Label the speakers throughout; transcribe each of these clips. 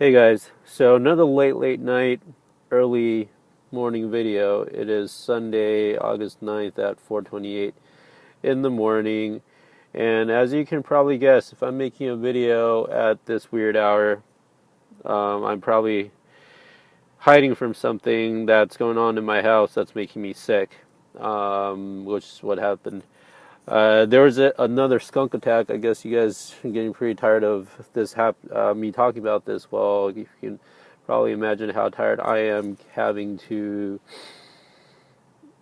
Speaker 1: Hey guys, so another late night, early morning video. It is Sunday, August 9th at 4:28 in the morning. And as you can probably guess, if I'm making a video at this weird hour, I'm probably hiding from something that's going on in my house that's making me sick, which is what happened. There was another skunk attack. I guess you guys are getting pretty tired of me talking about this. Well, you can probably imagine how tired I am having to,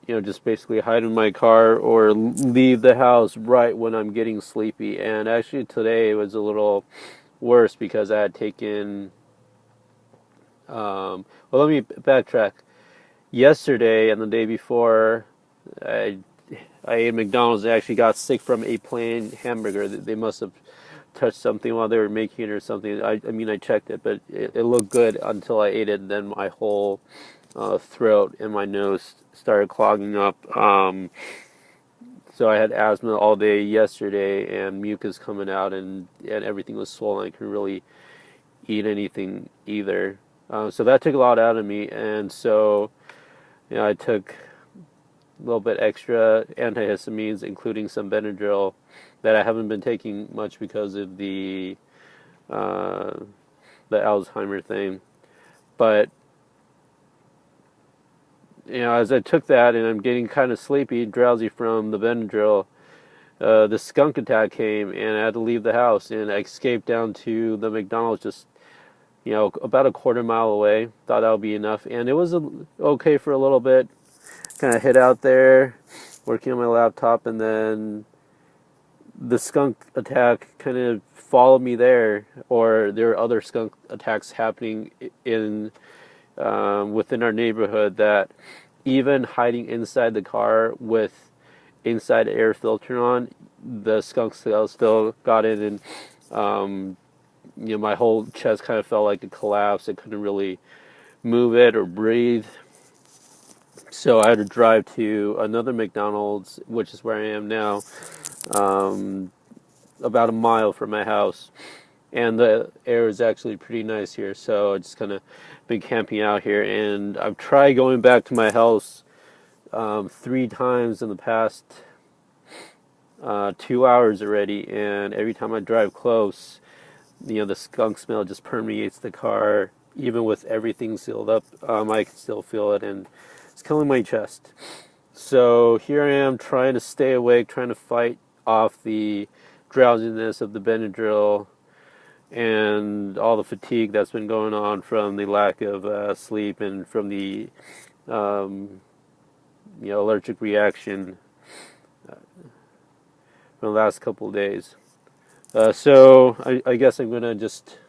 Speaker 1: just basically hide in my car or leave the house right when I'm getting sleepy. And actually today it was a little worse because I had taken, well, let me backtrack. Yesterday and the day before, I I ate McDonald's. I actually got sick from a plain hamburger. They must have touched something while they were making it or something. I mean, I checked it, but it looked good until I ate it. And then my whole throat and my nose started clogging up. So I had asthma all day yesterday, and mucus coming out, and everything was swollen. I couldn't really eat anything either. So that took a lot out of me, and so I took a little bit extra antihistamines, including some Benadryl that I haven't been taking much because of uh, the Alzheimer thing. But as I took that and I'm getting kind of sleepy, drowsy from the Benadryl, the skunk attack came and I had to leave the house and I escaped down to the McDonald's just about a quarter mile away. Thought that would be enough, and it was okay for a little bit. Kind of hid out there, working on my laptop, and then the skunk attack kind of followed me there, or there are other skunk attacks happening in within our neighborhood that even hiding inside the car with inside air filter on, the skunk still got in, and my whole chest kind of felt like it collapsed. I couldn't really move it or breathe. So I had to drive to another McDonald's, which is where I am now, um, about a mile from my house. And the air is actually pretty nice here, so I just kind of been camping out here. And I've tried going back to my house 3 times in the past 2 hours already, and every time I drive close, the skunk smell just permeates the car. Even with everything sealed up, I can still feel it, and it's killing my chest. So here I am trying to stay awake, trying to fight off the drowsiness of the Benadryl and all the fatigue that's been going on from the lack of sleep and from the allergic reaction from the last couple of days. So I guess I'm going to just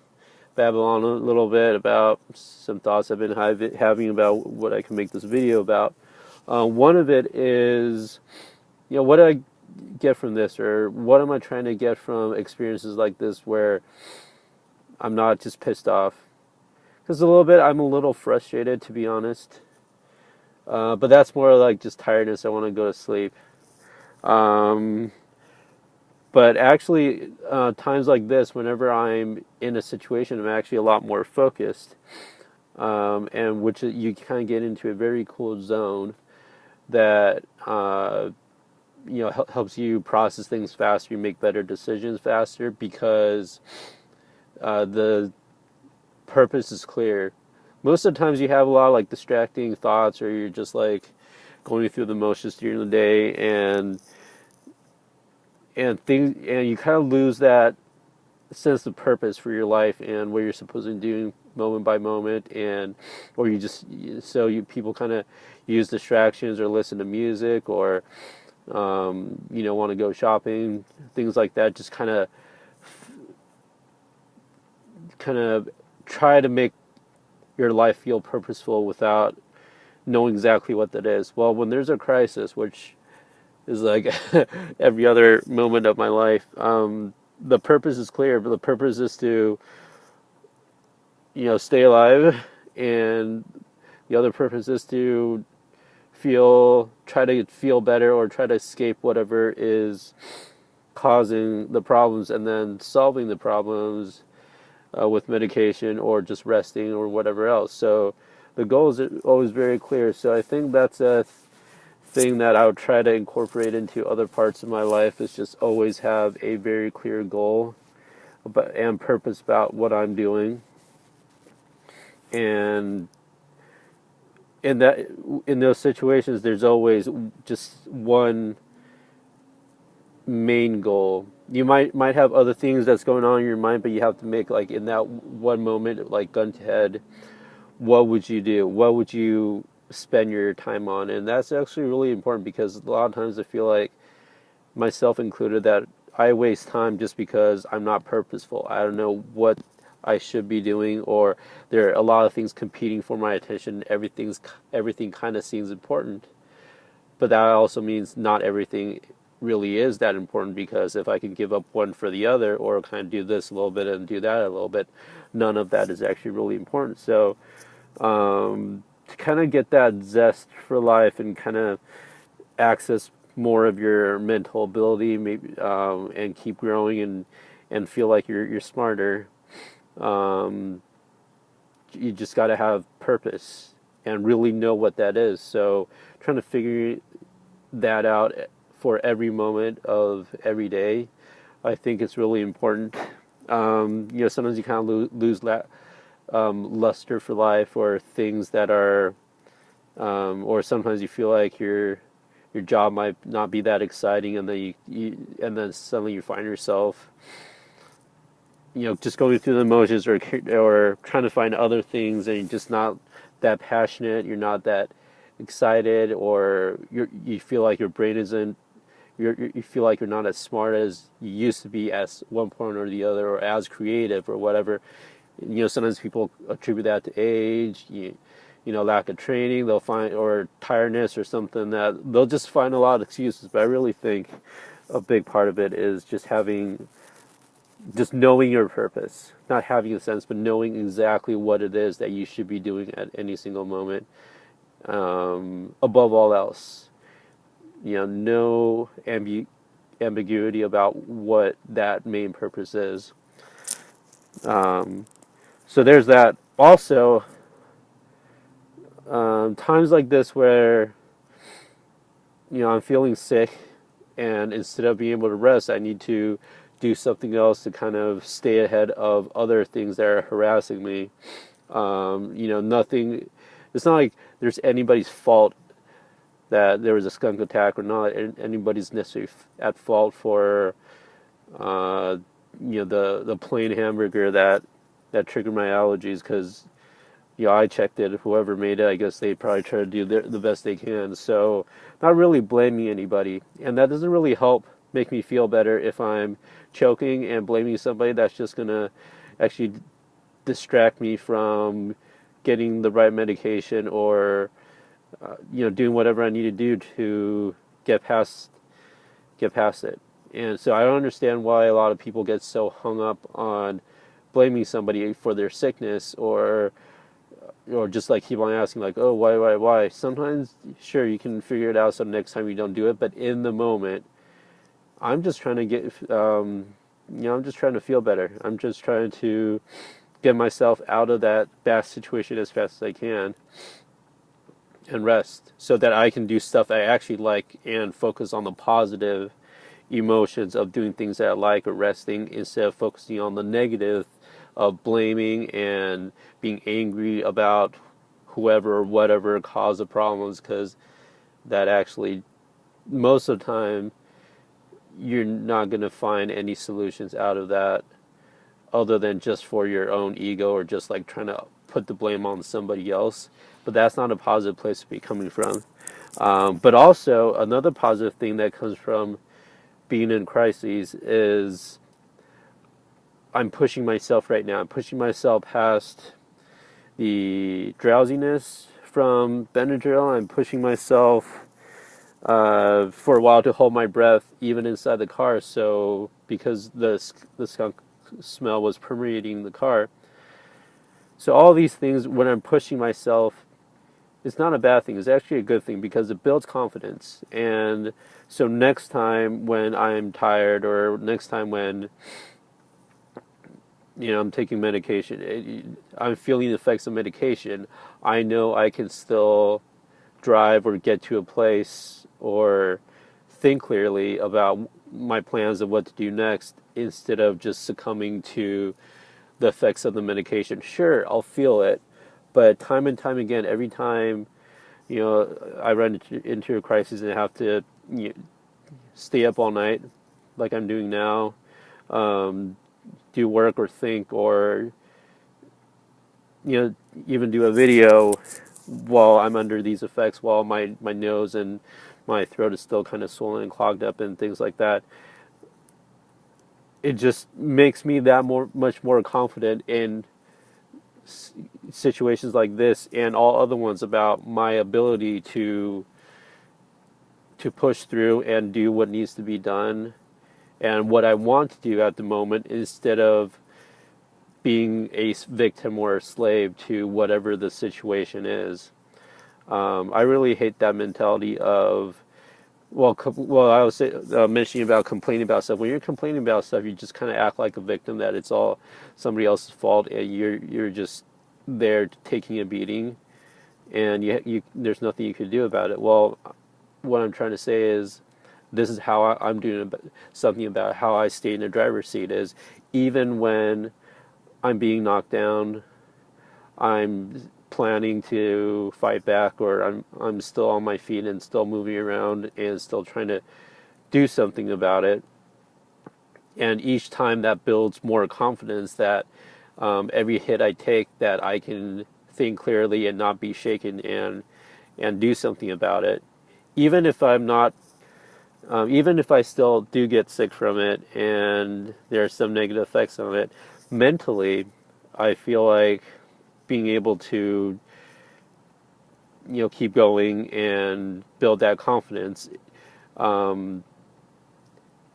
Speaker 1: babble on a little bit about some thoughts I've been having about what I can make this video about. One of it is, what do I get from this, or what am I trying to get from experiences like this where I'm not just pissed off? Because I'm a little frustrated, to be honest. But that's more like just tiredness. I want to go to sleep. But actually, times like this, whenever I'm in a situation, I'm actually a lot more focused, and which you kind of get into a very cool zone that helps you process things faster, you make better decisions faster because the purpose is clear. Most of the times, you have a lot of like distracting thoughts, or you're just like going through the motions during the day, and you kind of lose that sense of purpose for your life and what you're supposed to do moment by moment, or you just people kind of use distractions or listen to music or want to go shopping, things like that. Just kind of try to make your life feel purposeful without knowing exactly what that is. Well, when there's a crisis, which is like every other moment of my life, the purpose is clear, but the purpose is to stay alive, and the other purpose is to try to feel better or try to escape whatever is causing the problems, and then solving the problems with medication or just resting or whatever else. So the goal is always very clear. So I think that's a thing that I would try to incorporate into other parts of my life, is just always have a very clear goal and purpose about what I'm doing. And in that, in those situations, there's always just one main goal. You might have other things that's going on in your mind, but you have to make, like, in that one moment, like, gun to head, what would you do? What would you spend your time on? And that's actually really important, because a lot of times I feel like, myself included, that I waste time just because I'm not purposeful. I don't know what I should be doing, or there are a lot of things competing for my attention. Everything kind of seems important, but that also means not everything really is that important, because if I can give up one for the other, or kind of do this a little bit and do that a little bit, none of that is actually really important. So to kind of get that zest for life and kind of access more of your mental ability, maybe, and keep growing and feel like you're smarter, you just got to have purpose and really know what that is. So trying to figure that out for every moment of every day, I think it's really important. Sometimes you kind of lose luster for life, or things that are, or sometimes you feel like your job might not be that exciting, and then and then suddenly you find yourself, just going through the motions, or trying to find other things, and you're just not that passionate, you're not that excited, or you feel like your brain isn't, you feel like you're not as smart as you used to be at one point or the other, or as creative or whatever. Sometimes people attribute that to age, lack of training, they'll find, or tiredness or something, that they'll just find a lot of excuses. But I really think a big part of it is just knowing your purpose, not having a sense, but knowing exactly what it is that you should be doing at any single moment. Above all else, no ambiguity about what that main purpose is. So there's that. Also, times like this where, I'm feeling sick, and instead of being able to rest, I need to do something else to kind of stay ahead of other things that are harassing me. Nothing, it's not like there's anybody's fault that there was a skunk attack, or not anybody's necessarily at fault for, the plain hamburger that triggered my allergies, because I checked it. Whoever made it, I guess they probably try to do the best they can. So not really blaming anybody. And that doesn't really help make me feel better if I'm choking and blaming somebody. That's just going to actually distract me from getting the right medication, or, doing whatever I need to do to get past it. And so I don't understand why a lot of people get so hung up on blaming somebody for their sickness, or just like keep on asking, like, oh, why? Sometimes, sure, you can figure it out, so next time you don't do it. But in the moment, I'm just trying to get, I'm just trying to feel better. I'm just trying to get myself out of that bad situation as fast as I can, and rest, so that I can do stuff I actually like and focus on the positive emotions of doing things that I like, or resting, instead of focusing on the negative of blaming and being angry about whoever or whatever caused the problems, because that actually, most of the time, you're not going to find any solutions out of that, other than just for your own ego, or just like trying to put the blame on somebody else. But that's not a positive place to be coming from. But also, another positive thing that comes from being in crises is, I'm pushing myself right now. I'm pushing myself past the drowsiness from Benadryl. I'm pushing myself for a while to hold my breath even inside the car. So because the skunk smell was permeating the car. So all these things, when I'm pushing myself, it's not a bad thing. It's actually a good thing, because it builds confidence. And so next time when I'm tired, or next time when I'm taking medication. I'm feeling the effects of medication. I know I can still drive or get to a place or think clearly about my plans of what to do next instead of just succumbing to the effects of the medication. Sure, I'll feel it, but time and time again, every time, I run into a crisis and I have to stay up all night like I'm doing now, um, do work or think or, even do a video while I'm under these effects, while my nose and my throat is still kind of swollen and clogged up and things like that. It just makes me that much more confident in situations like this and all other ones about my ability to push through and do what needs to be done and what I want to do at the moment instead of being a victim or a slave to whatever the situation is. I really hate that mentality of, I was mentioning about complaining about stuff. When you're complaining about stuff, you just kind of act like a victim, that it's all somebody else's fault, and you're just there taking a beating, and there's nothing you can do about it. Well, what I'm trying to say is, this is how I'm doing something about how I stay in the driver's seat. Is even when I'm being knocked down, I'm planning to fight back, or I'm still on my feet and still moving around and still trying to do something about it. And each time that builds more confidence that every hit I take, that I can think clearly and not be shaken and do something about it. Even if I'm not, even if I still do get sick from it and there are some negative effects on it, mentally, I feel like being able to keep going and build that confidence, um,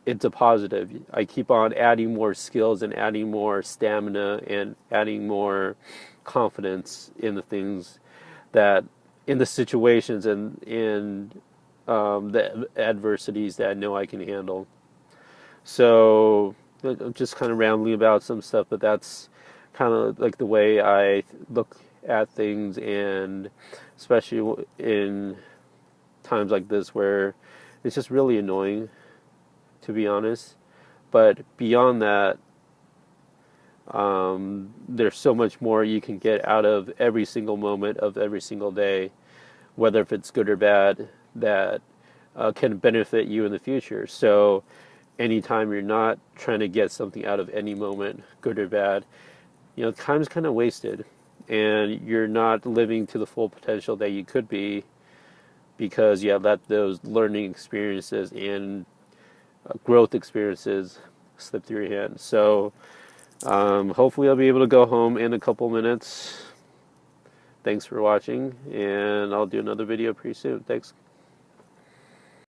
Speaker 1: it's a positive. I keep on adding more skills and adding more stamina and adding more confidence in the things that, in the situations and in the adversities that I know I can handle. So I'm just kind of rambling about some stuff, but that's kind of like the way I look at things, and especially in times like this where it's just really annoying, to be honest. But beyond that, there's so much more you can get out of every single moment of every single day, whether if it's good or bad, that can benefit you in the future. So anytime you're not trying to get something out of any moment, good or bad, time's kind of wasted, and you're not living to the full potential that you could be because you have let those learning experiences and growth experiences slip through your hands. So hopefully I'll be able to go home in a couple minutes. Thanks for watching, and I'll do another video pretty soon. Thanks.